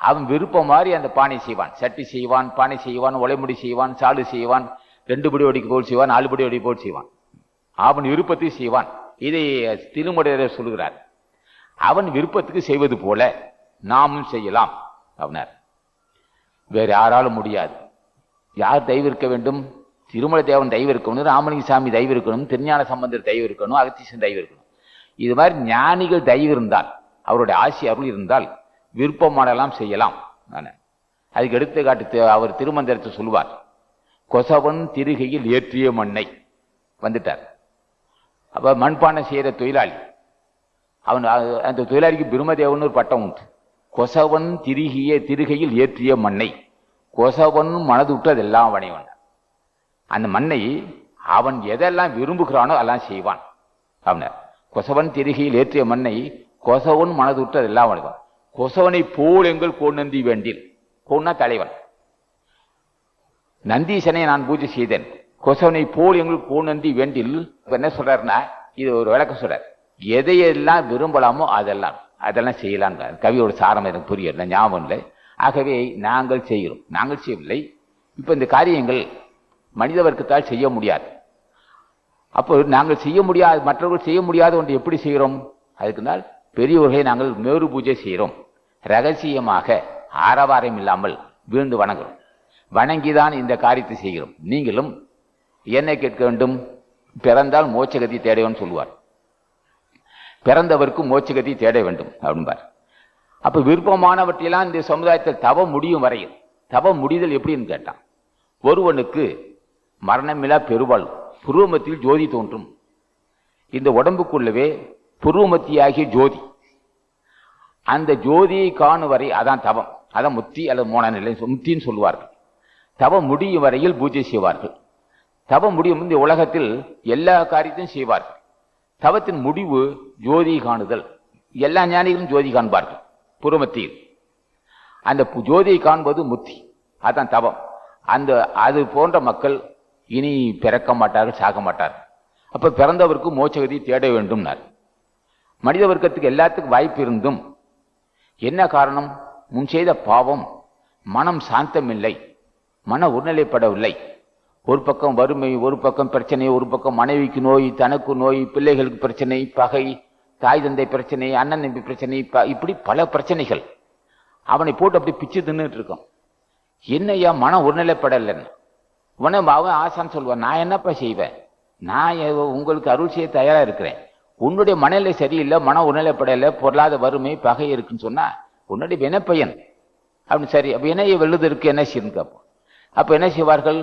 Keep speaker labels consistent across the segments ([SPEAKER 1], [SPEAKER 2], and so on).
[SPEAKER 1] அவன் விருப்பம் மாதிரி அந்த பானை செய்வான், சட்டி செய்வான், பானை செய்வான், உலைமுடி செய்வான், சாடு செய்வான், 2 படி ஒடிக்கு போல் செய்வான், 4 படி ஒடி போல் செய்வான். அவன் விருப்பத்தை செய்வான். இதை திருமடையர் சொல்கிறார். அவன் விருப்பத்துக்கு செய்வது போல நாமும் செய்யலாம் அப்படின்னார். வேற யாராலும் முடியாது. யார் தெய்வம் இருக்க வேண்டும்? திருமலை தேவன் தெய்வம் இருக்கணும், ராமலிங்க சாமி தெய்வம் இருக்கணும், திருஞான சம்பந்தர் தெய்வம் இருக்கணும், அகத்தீசன் தெய்வம் இருக்கணும். இது மாதிரி ஞானிகள் தெய்வம் இருந்தால், அவருடைய ஆசி அருள் இருந்தால் விருப்பமானலாம் செய்யலாம். அதுக்கு எடுத்துக்காட்டு அவர் திருமந்திரத்தை சொல்லுவார். கொசவன் திருகையில் ஏற்றிய மண்ணை வந்துட்டார். அப்ப மண்பானை செய்யற தொழிலாளி, அவன் அந்த தொழிலாளிக்கு பிரம்மதேவன் ஒரு பட்டம் உண்டு. கொசவன் திருகையில் ஏற்றிய மண்ணை கொசவன் மனது விட்டு அதெல்லாம் வணைவன். அந்த மண்ணை அவன் எதெல்லாம் விரும்புகிறானோ அதெல்லாம் செய்வான் அப்படின்னார். கொசவன் திருகையில் ஏற்றிய மண்ணை கொசவன் மனது விட்டு அதெல்லாம் வணைவான். கொசவனை போல் எங்கள் கோநந்தி வேண்டில், கோன்னா தலைவன், நந்தீசனை நான் பூஜை செய்தேன், கொசவனை போல் எங்கள் கோநந்தி வேண்டில். என்ன சொல்றாருன்னா, இது ஒரு விளக்கம் சொல்றார். எதையெல்லாம் விரும்பலாமோ அதெல்லாம் செய்யலாம். கவியோட சாரம் எனக்கு புரியல, ஞாபகம் இல்லை. ஆகவே நாங்கள் செய்கிறோம், நாங்கள் செய்யவில்லை. இப்ப இந்த காரியங்கள் மனித வர்க்கத்தால் செய்ய முடியாது. அப்போ நாங்கள் செய்ய முடியாது, மற்றவர்கள் செய்ய முடியாத ஒன்று எப்படி செய்கிறோம்? அதுக்குனால் பெரியவர்களை நாங்கள் மேரு பூஜை செய்கிறோம். ரகசியமாக ஆரவாரம் இல்லாமல் வீழ்ந்து வணங்குறோம். வணங்கிதான் இந்த காரியத்தை செய்கிறோம். நீங்களும் என்ன கேட்க வேண்டும்? பிறந்தால் மோட்சகதி தேடவன் சொல்லுவார். பிறந்தவருக்கு மோட்சகதி தேட வேண்டும் அப்படின்பார். அப்ப விருப்பமானவற்றையெல்லாம் இந்த சமுதாயத்தில் தவ முடியும் வரையில், தவ முடிதல் எப்படின்னு கேட்டான். ஒருவனுக்கு மரணமில்லா பெருவாள், புருவமத்தில் ஜோதி தோன்றும். இந்த உடம்புக்குள்ளவே புருவமத்தியாகிய ஜோதி, அந்த ஜோதியை காணும் வரை அதான் தவம், அதான் முத்தி அல்லது மோன நிலை, முத்தின்னு சொல்லுவார்கள். தவம் முடியும் வரையில் பூஜை செய்வார்கள். தவம் முடியும் இந்த உலகத்தில் எல்லா காரியத்தையும் செய்வார்கள். தவத்தின் முடிவு ஜோதி காணுதல். எல்லா ஞானிகளும் ஜோதி காண்பார்கள் புருவமத்தியில். அந்த ஜோதியை காண்பது முத்தி, அதான் தவம். அது போன்ற மக்கள் இனி பிறக்க மாட்டார்கள், சாக மாட்டார்கள். அப்ப பிறந்தவருக்கு மோட்சகதி தேட வேண்டும்னார். மனித வர்க்கத்துக்கு எல்லாத்துக்கும் வாய்ப்பு இருந்தும் என்ன காரணம்? முன் செய்த பாவம், மனம் சாந்தமில்லை, மன ஒருநிலைப்படவில்லை. ஒரு பக்கம் வறுமை, ஒரு பக்கம் பிரச்சனை, ஒரு பக்கம் மனைவிக்கு நோய், தனக்கு நோய், பிள்ளைகளுக்கு பிரச்சனை, பகை, தாய் தந்தை பிரச்சனை, அண்ணன் தம்பி பிரச்சனை, இப்படி பல பிரச்சனைகள் அவனை போட்டு அப்படி பிச்சு தின்னுட்டு இருக்கான். என்னையா மனம் ஒருநிலைப்படலைன்னு அவன் ஆசான்னு சொல்லுவான். நான் என்னப்பா செய்வேன்? நான் உங்களுக்கு அருள் செய்ய தயாரா இருக்கிறேன். உன்னுடைய மனநிலை சரியில்லை, மன ஒருநிலைப்படலை, பொருளாத வறுமை, பகை இருக்குன்னு சொன்னா உன்னுடைய வினைப்பயன் அப்படின்னு. சரி, அப்ப வினையை வெல்லுவதற்கு என்ன செய்யணும் கேட்போம். அப்ப என்ன செய்வார்கள்?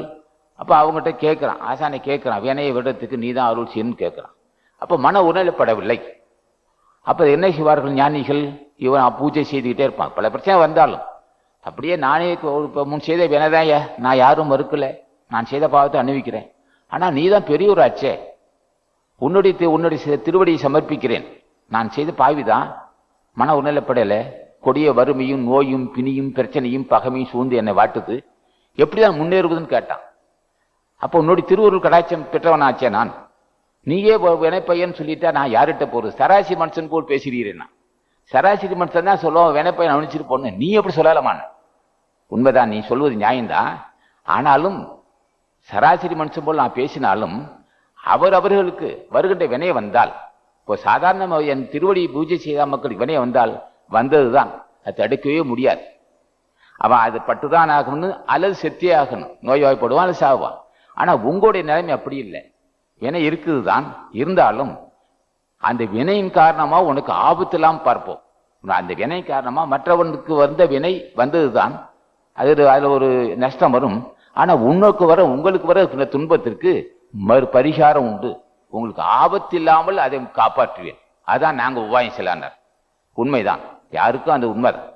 [SPEAKER 1] அப்ப அவங்ககிட்ட கேட்கிறான், ஆசானை கேட்கிறான், வினையை விடுறதுக்கு நீதான் அருள் செய்யணும்னு கேட்கிறான். அப்ப மன ஒருநிலைப்படவில்லை. அப்ப என்ன செய்வார்கள் ஞானிகள்? இவன் பூஜை செய்துக்கிட்டே இருப்பான். பல பிரச்சனை வந்தாலும் அப்படியே நானே முன் செய்த வினைதான், நான் யாரும் மறுக்கல, நான் செய்த பாவத்தை அனுபவிக்கிறேன். ஆனா நீ தான் பெரியவராச்சே, உன்னுடைய திருவடியை சமர்ப்பிக்கிறேன். நான் செய்த பாவிதான், மன உணரப்படலை, கொடிய வறுமையும் நோயும் பிணியும் பிரச்சனையும் பகமையும் சூழ்ந்து என்னை வாட்டுது, எப்படிதான் முன்னேறுவதுன்னு கேட்டான். அப்போ உன்னுடைய திருவருள் கடாட்சம் பெற்றவனாச்சே நான், நீயே வினைப்பையன் சொல்லிட்டா நான் யார்கிட்ட போறது? சராசரி மனுஷன் போல் பேசுகிறீரேன்னா, சராசரி மனுஷன் தான் சொல்லுவோம் வினைப்பையன் அவனிச்சிட்டு போன, நீ எப்படி சொல்லலாமான? உண்மைதான், நீ சொல்வது நியாயம்தான். ஆனாலும் சராசரி மனுஷன் போல் நான் பேசினாலும் அவர்களுக்கு வருகின்ற வினைய வந்தால், இப்போ சாதாரண என் திருவடி பூஜை செய்த மக்களுக்கு வினைய வந்தால் வந்ததுதான், அது தடுக்கவே முடியாது. அவன் அது பட்டுதான் ஆகணும்னு அல்லது செத்தே ஆகணும், நோய்வாய்ப்படுவான் அல்லது சாகுவான். ஆனா உங்களுடைய நிலைமை அப்படி இல்லை, வினை இருக்குதுதான், இருந்தாலும் அந்த வினையின் காரணமா உனக்கு ஆபத்து எல்லாம் பார்ப்போம். அந்த வினை காரணமா மற்றவனுக்கு வந்த வினை வந்ததுதான், அதுல ஒரு நஷ்டம் வரும். ஆனா உங்களுக்கு வர துன்பத்திற்கு பரிகாரம் உண்டு, உங்களுக்கு ஆபத்து இல்லாமல் அதை காப்பாற்றுவேன். அதான் நாங்க உபாயம் செய்யலான்னார். உண்மைதான், யாருக்கும் அந்த உண்மைதான்.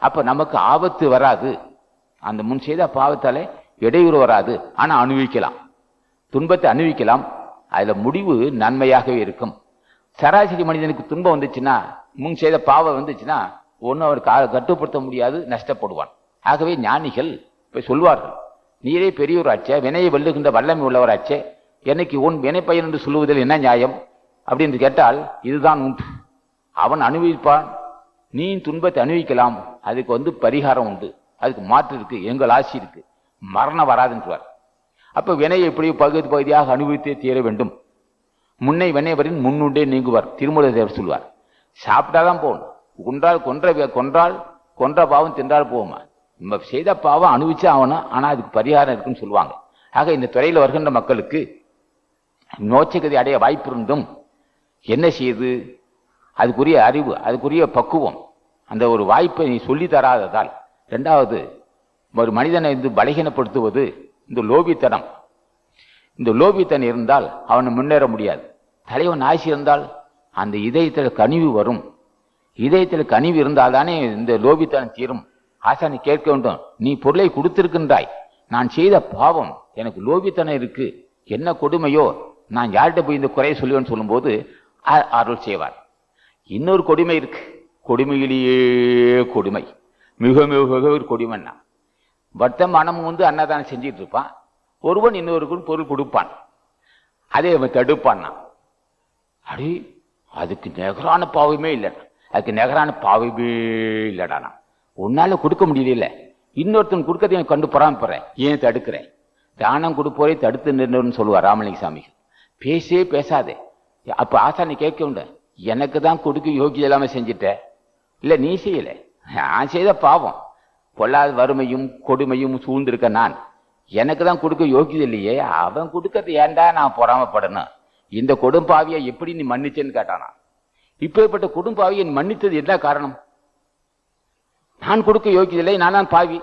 [SPEAKER 1] அப்ப நமக்கு ஆபத்து வராது, அந்த முன் செய்த பாவத்தாலே இடையூறு வராது. ஆனா அனுபவிக்கலாம், துன்பத்தை அனுபவிக்கலாம். அதுல முடிவு நன்மையாகவே இருக்கும். சராசரி மனிதனுக்கு துன்பம் வந்துச்சுன்னா, முன் செய்த பாவம் வந்துச்சுன்னா ஒன்னும் அவர் கட்டுப்படுத்த முடியாது, நஷ்டப்படுவான். ஆகவே ஞானிகள் இப்ப சொல்வார்கள், நீரே பெரியவராச்சே, வினையை வெல்லுகின்ற வல்லமை உள்ளவராச்சே, என்னைக்கு உன் வினை பயன் என்று சொல்லுவதில் என்ன நியாயம் அப்படின்னு கேட்டால், இதுதான் உண்டு. அவன் அனுபவிப்பான், நீ துன்பத்தை அனுபவிக்கலாம், அதுக்கு பரிகாரம் உண்டு, அதுக்கு மாற்று இருக்கு, எங்கள் ஆசி இருக்கு, மரணம் வராதுன்னு சொல்வார். அப்ப வினையை எப்படி பகுதியாக அனுபவித்தே தீர வேண்டும். முன்னை வினைவரின் முன்னுண்டே நீங்குவார், திருமூலதேவர் சொல்வார். சாப்பிட்டாதான் போகணும். கொன்ற பாவம் தின்றால் போகுமா? நம்ம செய்த பாவம் அனுபவிச்சு ஆகணும், ஆனா அதுக்கு பரிகாரம் இருக்குன்னு சொல்லுவாங்க. ஆக இந்த துறையில் வருகின்ற மக்களுக்கு நோச்சகதி அடைய வாய்ப்பு இருந்தும் என்ன செய்யுது, அதுக்குரிய அறிவு, அதுக்குரிய பக்குவம், அந்த ஒரு வாய்ப்பை நீ சொல்லி தராததால். இரண்டாவது, ஒரு மனிதனை பலகீனப்படுத்துவது இந்த லோபித்தனம். இந்த லோபித்தனம் இருந்தால் அவனை முன்னேற முடியாது. தலைவன் ஆசி இருந்தால் அந்த இதயத்தில் கனிவு வரும். இதயத்தில் கனிவு இருந்தால் தானே இந்த லோபித்தனம் தீரும். ஆசானை கேட்க வேண்டும், நீ பொருளை கொடுத்திருக்கின்றாய், நான் செய்த பாவம், எனக்கு லோபித்தனம் இருக்கு, என்ன கொடுமையோ, நான் யார்கிட்ட போய் இந்த குறையை சொல்லுவேன்னு சொல்லும்போது அருள் செய்வார். இன்னொரு கொடுமை இருக்கு, கொடுமையிலேயே கொடுமை, மிக மிக ஒரு கொடுமைன்னா வர்த்தமானம் அன்னதானம் செஞ்சிட்டு இருப்பான். ஒருவன் இன்னொருவன் பொருள் கொடுப்பான், அதே அவன் தடுப்பான்னா, அடி அதுக்கு நிகரான பாவமே இல்லைடா, அதுக்கு நிகரான பாவமே இல்லடானா. உன்னால கொடுக்க முடியல, இன்னொருத்தன் கொடுக்கறதையும் கண்டு பொறாமப்படுறேன், ஏன் தடுக்கிறேன்? தானம் கொடுப்போரை தடுத்து நின்று சொல்லுவார் ராமலிங்க சாமிகள். பேசவே பேசாதே. அப்ப ஆசானி கேட்க உண்டு, எனக்கு தான் கொடுக்க யோகியம் எல்லாமே செஞ்சுட்ட, இல்ல நீ செய்யல, நான் செய்த பாவம், பொல்லாத வறுமையும் கொடுமையும் சூழ்ந்திருக்க நான், எனக்கு தான் கொடுக்க யோகியம் இல்லையே, அவன் கொடுக்கறது ஏன்டா நான் பொறாமப்படணும்? இந்த கொடும்பாவியை எப்படி நீ மன்னிச்சேன்னு கேட்டானா. இப்பேற்பட்ட கொடும்பாவியை மன்னித்தது என்ன காரணம்? நான் கொடுக்க யோகியதில்லை, நான் தான் பாவி,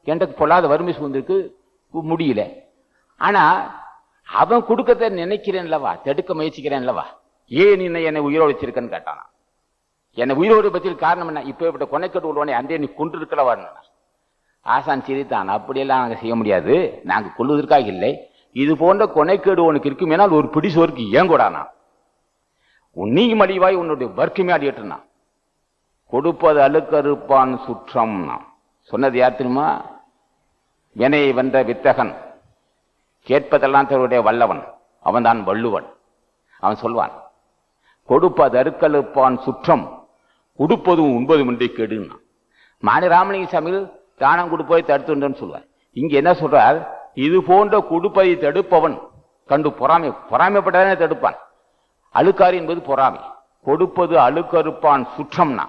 [SPEAKER 1] எனக்கு பொல்லாத வறுமை சூழ்ந்திருக்கு, முடியல. ஆனா அவன் கொடுக்கறத நினைக்கிறேன்லவா, தடுக்க முயற்சிக்கிறேன்லவா, ஏன் என்னை உயிரோடு வச்சிருக்கன்னு கேட்டானா. என்னை உயிரோடு பற்றி காரணம் என்ன? இப்பேற்பட்ட கொனைக்கட்டு உள்ளவனை அந்த நீ கொண்டு இருக்கலவான்னு. ஆசான் சிரித்தான், அப்படியெல்லாம் நாங்கள் செய்ய முடியாது, நாங்கள் கொள்வதற்காக இல்லை, இது போன்ற கொனைக்கேடு உனக்கு இருக்கும், ஏன்னால் ஒரு பிடி சோருக்கு ஏன் கூடானா, நீ மலிவாய் உன்னுடைய வர்க்கமே அடியட்டுனா. கொடுப்பது அழுக்கறுப்பான் சுற்றம் சொன்னது யார் தெரியுமா? வினையை வென்ற வித்தகன், கேட்பதெல்லாம் தன்னுடைய வல்லவன், அவன் தான் வள்ளுவன். அவன் சொல்வான், கொடுப்பது அறுக்கழுப்பான் சுற்றம், கொடுப்பதும் உண்பதும் இன்றி கேடுன்னா. மாணி ராமலிங்க சாமிகள் தானம் கொடுப்பதை தடுத்துன்னு சொல்வார். இங்க என்ன சொல்றார்? இது போன்ற கொடுப்பதை தடுப்பவன் கண்டு பொறாமைப்பட்டதானே தடுப்பான். அழுக்காறு என்பது பொறாமை, கொடுப்பது அழுக்கறுப்பான் சுற்றம்னா.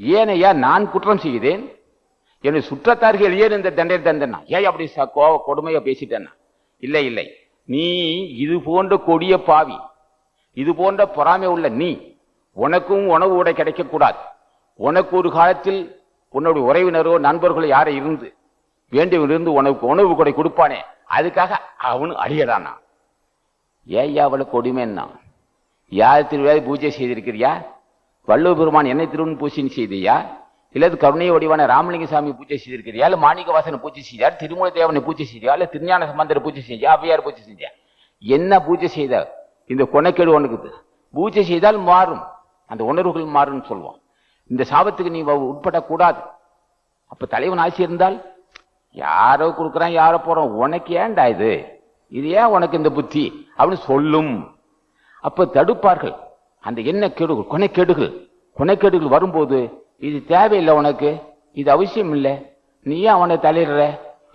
[SPEAKER 1] ஏனையா நான் குற்றம் செய்தேன், என்னை சுற்றத்தார்கள் ஏன் இந்த தண்டனை தந்தனா, ஏன் அப்படி கொடுமையா பேசிட்டேன்னா? இல்லை இல்லை, நீ இது போன்ற கொடிய பாவி, இது போன்ற பொறாமை உள்ள நீ, உனக்கும் உணவு உடை கிடைக்கக்கூடாது, உனக்கு ஒரு காலத்தில் உன்னுடைய உறவினரோ நண்பர்களோ யாரை இருந்து வேண்டியிருந்து உனக்கு உணவு கூட கொடுப்பானே, அதுக்காக அவனு அழியடானா. ஏன் அவளை கொடுமைன்னா? யார் திருவிழா பூஜை செய்திருக்கிறியா? வள்ளுவ பெருமான் என்னை திருவன் பூஜை செய்தியா? இல்லது கருணை வடிவான ராமலிங்க சாமி பூஜை செய்திருக்கிறியா? இல்ல மாணிக்க வாசனை பூஜை செய்தியா? திருமூல தேவனை பூஜை செய்தியா? இல்ல திருஞான சம்பந்தரை பூஜை செஞ்சா? அவ்வையார் பூஜை செஞ்சா? என்ன பூஜை செய்த? இந்த கொனைக்கேடு உனக்கு பூஜை செய்தால் மாறும், அந்த உணர்வுகள் மாறும்னு சொல்லுவோம். இந்த சாபத்துக்கு நீ உட்படக்கூடாது. அப்ப தலைவன் ஆசி இருந்தால் யாரோ கொடுக்குறான், யாரோ போறோம், உனக்கு ஏன்டா இது, இது ஏன் உனக்கு இந்த புத்தி அப்படின்னு சொல்லும். அப்ப தடுப்பார்கள். அந்த என்ன கேடுகள், கொனைக்கேடுகள் வரும்போது, இது தேவையில்லை உனக்கு, இது அவசியம் இல்லை, நீ ஏன் அவனை தலையிடுற,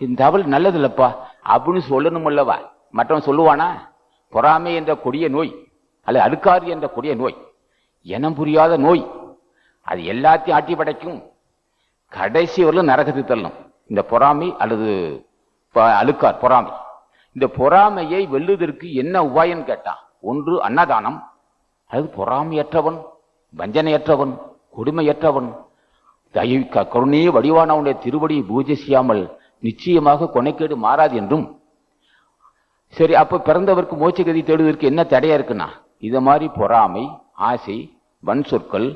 [SPEAKER 1] இந்த அவள் நல்லது இல்லப்பா அப்படின்னு சொல்லணும் அல்லவா? மற்றவன் சொல்லுவானா? பொறாமை என்ற கொடிய நோய், அல்லது அழுக்காறு என்ற கொடிய நோய், இனம் புரியாத நோய், அது எல்லாத்தையும் ஆட்டி படைக்கும், கடைசி வரலும் நரகத்தை தள்ளும். இந்த பொறாமை அல்லது அழுக்கார் பொறாமை. இந்த பொறாமையை வெல்லுவதற்கு என்ன உபாயம் கேட்டான்? ஒன்று அன்னதானம், அது பொறாமையற்றவன், வஞ்சனையற்றவன், கொடுமையற்றவன், கருணையே வடிவானவனுடைய திருவடியை பூஜை செய்யாமல் நிச்சயமாக கொனைக்கேடு மாறாது என்றும். சரி, அப்ப பிறந்தவருக்கு மோட்சகதி தேடுவதற்கு என்ன தடையா இருக்குன்னா, இது மாதிரி பொறாமை, ஆசை, வன் சொற்கள்,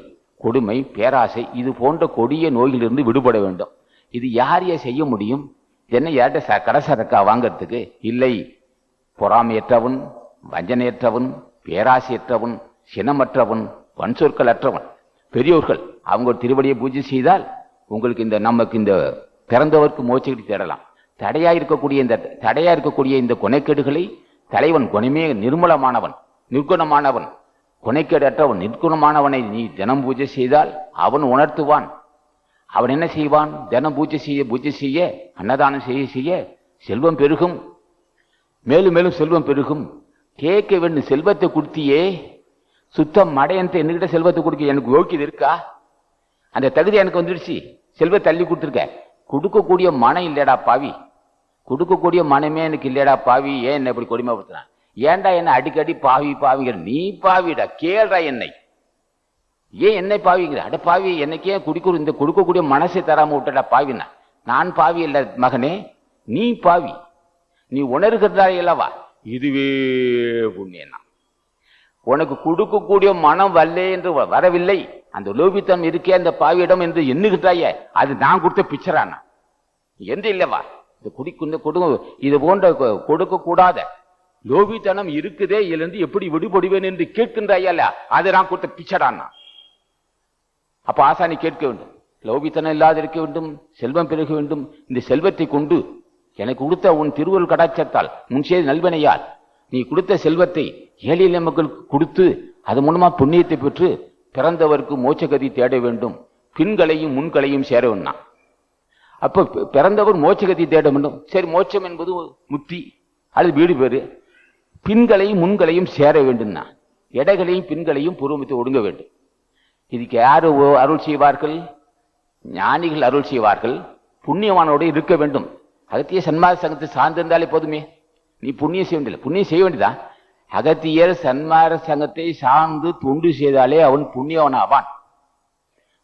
[SPEAKER 1] கொடுமை, பேராசை, இது போன்ற கொடிய நோய்களிலிருந்து விடுபட வேண்டும். இது யாரையே செய்ய முடியும்? என்ன யார்கிட்ட கடைசரக்கா வாங்கறதுக்கு இல்லை. பொறாமையற்றவன், வஞ்சனையற்றவன், பேராசையற்றவன், சினமற்றவன், வன் சொற்கள் அற்றவன், பெரியோர்கள் அவங்க திருவடியை பூஜை செய்தால் உங்களுக்கு நமக்கு இந்த பிறந்தவருக்கு மோட்சத்தை தேடலாம். தடையா இருக்கக்கூடிய இந்த கொனைக்கேடுகளை தலைவன் குணமே நிர்மலமானவன், நிர்குணமானவன், கொனைக்கேடற்ற அவன் நிற்குணமானவனை நீ தினம் பூஜை செய்தால் அவன் உணர்த்துவான். அவன் என்ன செய்வான்? தினம் பூஜை செய்ய அன்னதானம் செய்ய செல்வம் பெருகும், மேலும் மேலும் செல்வம் பெருகும். கேட்க வேண்டும், செல்வத்தை கொடுத்தியே, சுத்தம் மடையன்ட்டு என்கிட்ட செல்வத்தை கொடுக்க எனக்கு யோக்கியது இருக்கா? அந்த தகுதி எனக்கு வந்துடுச்சு, செல்வத்தை தள்ளி கொடுத்துருக்க. கொடுக்கக்கூடிய மனம் இல்லடா பாவி, கொடுக்கக்கூடிய மனமே எனக்கு இல்லடா பாவி. ஏன் என்ன இப்படி கொடுமைப்படுத்தினான்? ஏன்டா என்ன அடிக்கடி பாவி பாவிங்கிற? நீ பாவிடா, கேள்றா என்னை. ஏன் என்னை பாவிங்கிற? அட பாவி, என்னைக்கே இந்த கொடுக்கக்கூடிய மனசை தராம விட்டடா பாவினா. நான் பாவி இல்ல மகனே, நீ பாவி. நீ உணர்கிறதா இல்லவா? இதுவே புண்ணியனா. உனக்கு கொடுக்கக்கூடிய மனம் வல்லே என்று வரவில்லை, அந்த லோபித்தம் இருக்கே அந்த பாவியிடம் என்று எண்ணுகிட்டாய, அது நான் கொடுத்த பிச்சரானா என்று இல்லவா? இது போன்ற கொடுக்க கூடாத லோபித்தனம் இருக்குதே, இருந்து எப்படி விடுபடுவேன் என்று கேட்கின்றாயல்ல, அது நான் கொடுத்த பிச்சடானா. அப்ப ஆசானி கேட்க வேண்டும், லோபித்தனம் இல்லாத இருக்க வேண்டும், செல்வம் பெருக வேண்டும். இந்த செல்வத்தை கொண்டு எனக்கு கொடுத்த உன் திருவருள் கடாட்சத்தால், முன் செய்த நல்வினையால் நீ கொடுத்த செல்வத்தை ஏழை எளிய மக்களுக்கு கொடுத்து அது மூலமா புண்ணியத்தை பெற்று பிறந்தவருக்கு மோட்சகதி தேட வேண்டும், பின்களையும் முன்களையும் சேர வேண்டாம். அப்ப பிறந்தவர் மோட்சகதி தேட வேண்டும். சரி, மோட்சம் என்பது முக்தி அல்லது வீடு பேரு. பின்களையும் முன்களையும் சேர வேண்டும்னா எடைகளையும் பின்களையும் பூர்வத்தை ஒடுங்க வேண்டும். இதுக்கு யாரு அருள் செய்வார்கள்? ஞானிகள் அருள் செய்வார்கள். புண்ணியவானோடு இருக்க வேண்டும். அகத்திய சன்மார்க்க சங்கத்தை சார்ந்திருந்தாலே போதுமே, நீ புண்ணியம் செய்ய வேண்டியது. புண்ணியம் செய்ய வேண்டியதான். அகத்தியர் சன்மார்க்க சங்கத்தை சார்ந்து தொண்டு செய்தாலே அவன் புண்ணியவன் ஆவான்.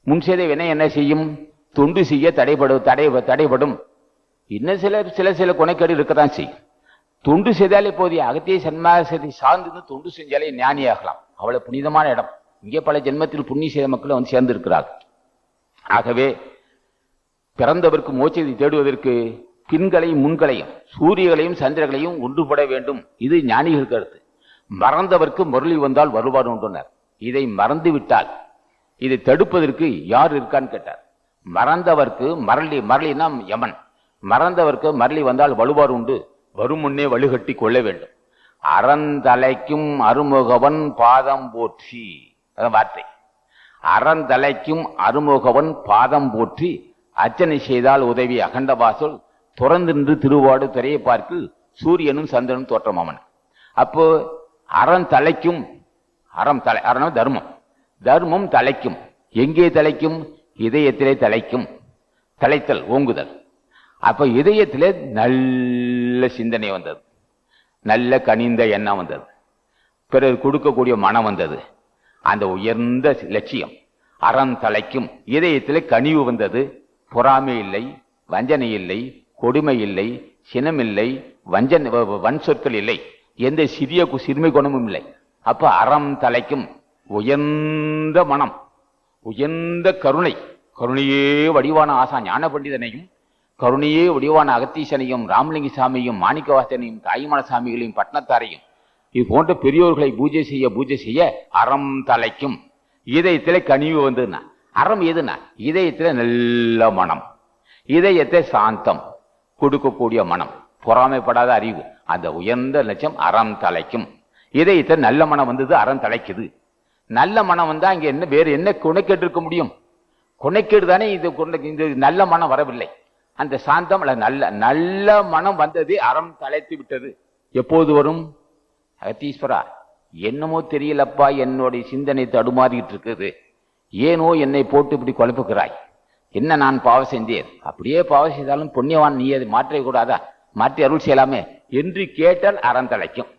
[SPEAKER 1] முன் செய்த வினை என்ன செய்யும்? தொண்டு செய்ய தடைபடும். இன்னும் சில கொனைக்கேடு இருக்கத்தான் செய்யும். தொண்டு செய்தாலே போதிய அகத்திய சன்மார்க்கத்தை சார்ந்து தொண்டு செஞ்சாலே ஞானியாகலாம். அவ்வளவு புனிதமான இடம். இங்கே பல ஜென்மத்தில் புண்ணிய செய்த மக்கள் வந்து சேர்ந்து இருக்கிறார்கள். ஆகவே பிறந்தவருக்கு மோட்சத்தை தேடுவதற்கு பின்களையும் முன்களையும் சூரியகளையும் சந்திரகளையும் ஒன்றுபட வேண்டும். இது ஞானிகள் கருத்து. மறந்தவர்க்கு முரளி வந்தால் வருவார் என்றார். இதை மறந்து விட்டால் இதை தடுப்பதற்கு யார் இருக்கான்னு கேட்டார். மறந்தவர்க்கு மரளினா யமன். மறந்தவர்க்கு மரளி வந்தால் வலுவார் உண்டு, வரும் முன்னே வலுகட்டி கொள்ள வேண்டும். அறந்தலைக்கும் அருமுகவன் பாதம் போற்றி, அதான் வார்த்தை. அறந்தலைக்கும் அருமுகவன் பாதம் போற்றி அர்ச்சனை செய்தால் உதவி அகண்டவாசல் துறந்தின்று திருவாடு திரையை பார்க்கு சூரியனும் சந்திரனும் தோற்றமாமன். அப்போ அறம் தலைக்கும், அறம் தர்மம், தர்மம் தலைக்கும். எங்கே தலைக்கும்? இதயத்திலே தலைக்கும். தலைத்தல், ஓங்குதல். அப்ப இதயத்திலே நல்ல சிந்தனை வந்தது, நல்ல கனிந்த எண்ணம் வந்தது, பிறர் கொடுக்கக்கூடிய மனம் வந்தது. அந்த உயர்ந்த லட்சியம் அறம் தலைக்கும். இதயத்திலே கனிவு வந்தது. பொறாமை இல்லை, வஞ்சனை இல்லை, கொடுமை இல்லை, சினமில்லை, வன் சொற்கள் இல்லை, எந்த சிறுமை குணமும் இல்லை. அப்ப அறம் தலைக்கும். உயர்ந்த மனம், உயர்ந்த கருணை, கருணையே வடிவான ஆசா ஞான பண்டிதனையும், கருணையே வடிவான அகத்தீசனையும், ராமலிங்க சாமியும், மாணிக்கவாசனையும், தாய்மான சாமிகளையும், பட்னத்தாரையும், இது போன்ற பெரியோர்களை பூஜை செய்ய அறம் தலைக்கும். இதயத்திலே கனிவு வந்ததுன்னா அறம் எதுனா இதயத்திலே நல்ல மனம், இதயத்தை சாந்தம் கொடுக்கக்கூடிய மனம், பொறாமைப்படாத அறிவு, அந்த உயர்ந்த லட்சம் அறம் தலைக்கும். இதயத்தை நல்ல மனம் வந்தது, அறம் தலைக்குது. நல்ல மனம் வந்தா இங்க என்ன வேறு என்ன கொனைக்கேடு இருக்க முடியும்? கொனைக்கேடு தானே இது. இந்த நல்ல மனம் வரவில்லை. அந்த சாந்தம் நல்ல மனம் வந்தது, அறம் தலைத்து விட்டது. எப்போது வரும்? அகத்தீஸ்வரா, என்னமோ தெரியலப்பா, என்னுடைய சிந்தனை தடுமாறிட்டு இருக்குது, ஏனோ என்னை போட்டு இப்படி குழப்புகிறாய், என்ன நான் பாவம் செஞ்சேன்? அப்படியே பாவம் செய்தாலும் புண்ணியவான் நீ அதை மாற்ற கூடாதா? மாற்றி அருள் செய்யலாமே என்று கேட்டால் அறம் தலைக்கும்.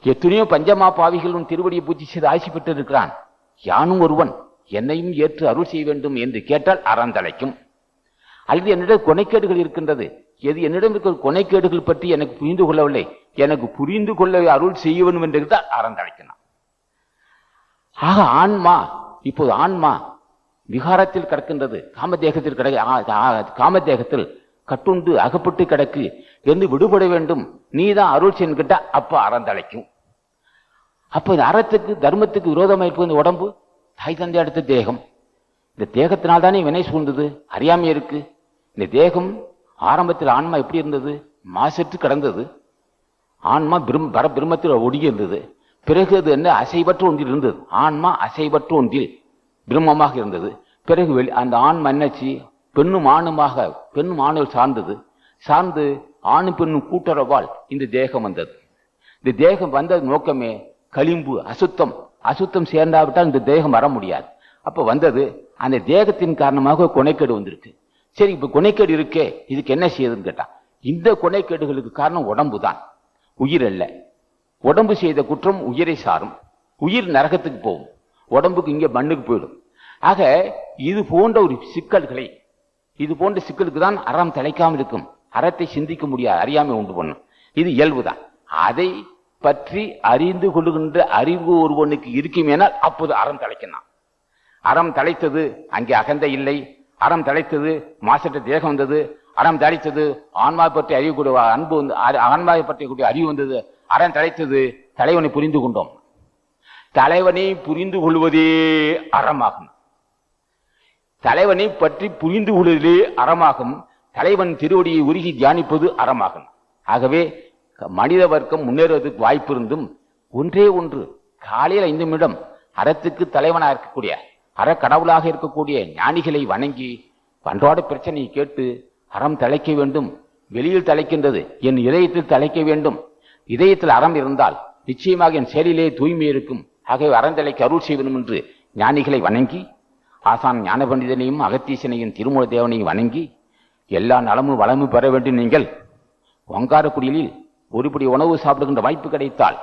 [SPEAKER 1] எத்தனையோ பஞ்சமா பாவிகள் உன் திருவடியை பூஜை செய்து ஆட்சி பெற்று இருக்கிறான், யானும் ஒருவன், என்னையும் ஏற்று அருள் செய்ய வேண்டும் என்று கேட்டால் அறம் தலைக்கும். அல்லது என்னிடம் கொனைக்கேடுகள் இருக்கின்றது, எது என்னிடம் இருக்கிற கொனைக்கேடுகள் பற்றி எனக்கு புரிந்து கொள்ளவில்லை, எனக்கு புரிந்து கொள்ள அருள் செய்ய வேண்டும் என்று அறம் தலைக்கணும். ஆக ஆன்மா, இப்போது ஆன்மா விகாரத்தில் கிடக்கின்றது, காமதேகத்தில் கட்டுண்டு அகப்பட்டு கிடக்கு என்று விடுபட வேண்டும், நீதான் அருள் செய்யணும் கிட்ட, அப்ப அறம் தலைக்கும். அப்ப இந்த அறத்துக்கு தர்மத்துக்கு விரோதமாக இருப்பது இந்த உடம்பு, தாய் தந்தை அடுத்த தேகம். இந்த தேகத்தினால்தானே வினை சூழ்ந்தது, அறியாமை இருக்கு. இந்த தேகம் ஆரம்பத்தில் ஆன்மா எப்படி இருந்தது? மாசற்று கிடந்தது. ஆன்மா பரபிரம்மத்தில் ஒடுங்கி இருந்தது. பிறகு அது என்ன அசைவற்ற ஒன்றில் இருந்தது. ஆன்மா அசைவற்ற ஒன்றில் பிரம்மமாக இருந்தது. பிறகு அந்த ஆன்மா என்னாச்சு, பெண்ணும் ஆணுமாக, பெண்ணும் ஆணுள் சார்ந்தது. சார்ந்து ஆணும் பெண்ணும் கூட்டுறவால் இந்த தேகம் வந்தது. இந்த தேகம் வந்தது நோக்கமே களிம்பு, அசுத்தம். அசுத்தம் சேர்ந்தாவிட்டால் இந்த தேகம் வர முடியாது. அப்ப வந்தது அந்த தேகத்தின் காரணமாக கொனைக்கேடு வந்திருக்கு. சரி, இப்ப கொனைக்கேடு இருக்கே, இதுக்கு என்ன செய்யுதுன்னு கேட்டா, இந்த கொனைக்கேடுகளுக்கு காரணம் உடம்பு தான், உயிர் அல்ல. உடம்பு செய்த குற்றம் உயிரை சாரும். உயிர் நரகத்துக்கு போகும், உடம்புக்கு இங்க மண்ணுக்கு போயிடும். ஆக இது போன்ற ஒரு சிக்கல்களை, இது போன்ற சிக்கலுக்கு தான் அறம் தலைக்காமல் இருக்கும். அறத்தை சிந்திக்க முடியாது, அறியாமை உண்டு பண்ணும். இது இயல்புதான். அதை பற்றி அறிந்து கொள்ளுகின்ற அறிவு ஒருவனுக்கு இருக்குமேனால் அப்போது அறம் தலைக்கணும். அறம் தலைத்தது அங்கே அகந்தை இல்லை. அறம் தலைத்தது மாசற்ற தேகம் வந்தது. அறம் தலைத்தது ஆன்மாவை பற்றி அறியக்கூடிய அன்பு வந்து, ஆன்மாவை பற்றிய அறிவு வந்தது. அறம் தலைத்தது தலைவனை புரிந்து கொண்டோம். தலைவனை புரிந்து கொள்வதே அறமாகும். தலைவனை பற்றி புரிந்து கொள்வதே அறமாகும். தலைவன் திருவடியை உருகி தியானிப்பது அறமாகும். ஆகவே மனித வர்க்கம் முன்னேறுவதற்கு வாய்ப்பு இருந்தும் ஒன்றே ஒன்று, காலையில் 5 நிமிடம் அறத்துக்கு தலைவனாக இருக்கக்கூடிய, அறக்கடவுளாக இருக்கக்கூடிய ஞானிகளை வணங்கி அன்றாட பிரச்சனையை கேட்டு அறம் தலைக்க வேண்டும். வெளியில் தலைக்கின்றது, என் இதயத்தில் தலைக்க வேண்டும். இதயத்தில் அறம் இருந்தால் நிச்சயமாக என் செயலிலே தூய்மை இருக்கும். ஆகவே அறந்தலைக்கு அருள் செய்வதும் என்று ஞானிகளை வணங்கி, ஆசான் ஞான பண்டிதனையும் அகத்தீசனையும் திருமூல தேவனையும் வணங்கி எல்லா நலமும் வளமும் பெற வேண்டும். நீங்கள் ஒங்காரக்குடியில் ஒருபடி உணவு சாப்பிடுகின்ற வாய்ப்பு கிடைத்தால்,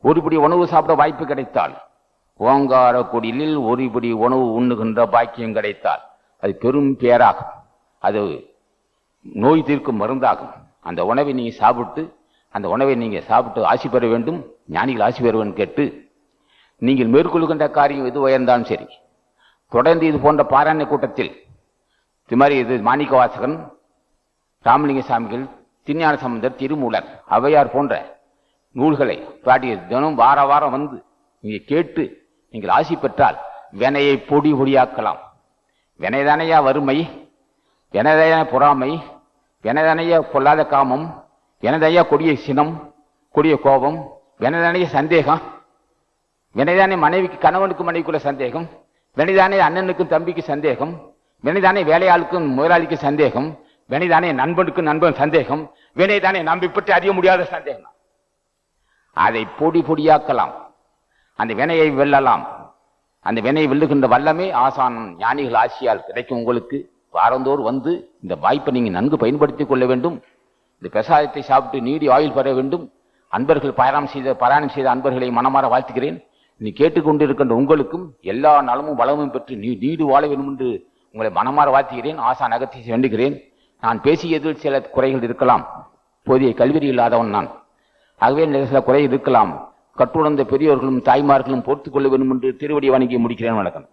[SPEAKER 1] ஒருபடி உணவு சாப்பிட வாய்ப்பு கிடைத்தால், ஓங்காரக்குடியில் ஒருபடி உணவு உண்ணுகின்ற பாக்கியம் கிடைத்தால் அது பெரும் பேராகும். அது நோய் தீர்க்கும் மருந்தாகும். அந்த உணவை நீங்க சாப்பிட்டு, அந்த உணவை நீங்க சாப்பிட்டு ஆசி பெற வேண்டும், ஞானிகள் ஆசி பெறுவன் கேட்டு, நீங்கள் மேற்கொள்கின்ற காரியம் எது உயர்ந்தாலும் சரி, தொடர்ந்து இது போன்ற பாராயண கூட்டத்தில் இது மாதிரி இது மாணிக்க வாசகன், ராமலிங்க சாமிகள், திருஞான சம்பந்தர், திருமூலர், ஔவையார் போன்ற நூல்களை பாடி தினம் வார வாரம் வந்து நீங்க கேட்டு நீங்கள் ஆசி பெற்றால் வினையை பொடி பொடியாக்கலாம். வினைதானையா வறுமை, வினைதான பொறாமை, வினைதானையா பொல்லாத காமம், வினைதானையா கொடிய சினம், கொடிய கோபம், வினைதானைய சந்தேகம், வினைதானே மனைவிக்கு கணவனுக்கு மனைவிக்குள்ள சந்தேகம், வினைதானே அண்ணனுக்கும் தம்பிக்கு சந்தேகம், வினைதானே வேலையாளுக்கும் முதலாளிக்கு சந்தேகம், வினைதானே நண்பனுக்கு நண்பன் சந்தேகம், வினைதானே நம்பி பற்றி அறிய முடியாத சந்தேகம். அதை பொடி பொடியாக்கலாம், அந்த வினையை வெல்லலாம். அந்த வினையை வெல்லுகின்ற வல்லமே ஆசான் ஞானிகள் ஆசியால் கிடைக்கும். உங்களுக்கு வாரந்தோறு வந்து இந்த வாய்ப்பை நீங்க நன்கு பயன்படுத்திக் கொள்ள வேண்டும். இந்த பிரசாதத்தை சாப்பிட்டு நீடி ஆயுள் பெற வேண்டும். அன்பர்கள் பாராயணம் செய்த அன்பர்களை மனமாற வாழ்த்துகிறேன். நீ கேட்டுக்கொண்டிருக்கின்ற உங்களுக்கும் எல்லா நலமும் வளமும் பெற்று நீடு வாழ வேண்டும் என்று உங்களை மனமாற வாழ்த்துகிறேன். ஆசான் அகத்தீசனை வேண்டுகிறேன். நான் பேசியதில் சில குறைகள் இருக்கலாம். போதிய கல்வி இல்லாதவன் நான். ஆகவே சில குறைகள் இருக்கலாம். கட்டுணர்ந்த பெரியோர்களும் தாய்மார்களும் பொறுத்துக் கொள்ள வேண்டும் என்று திருவடி வணங்கி முடிக்கிறேன். வணக்கம்.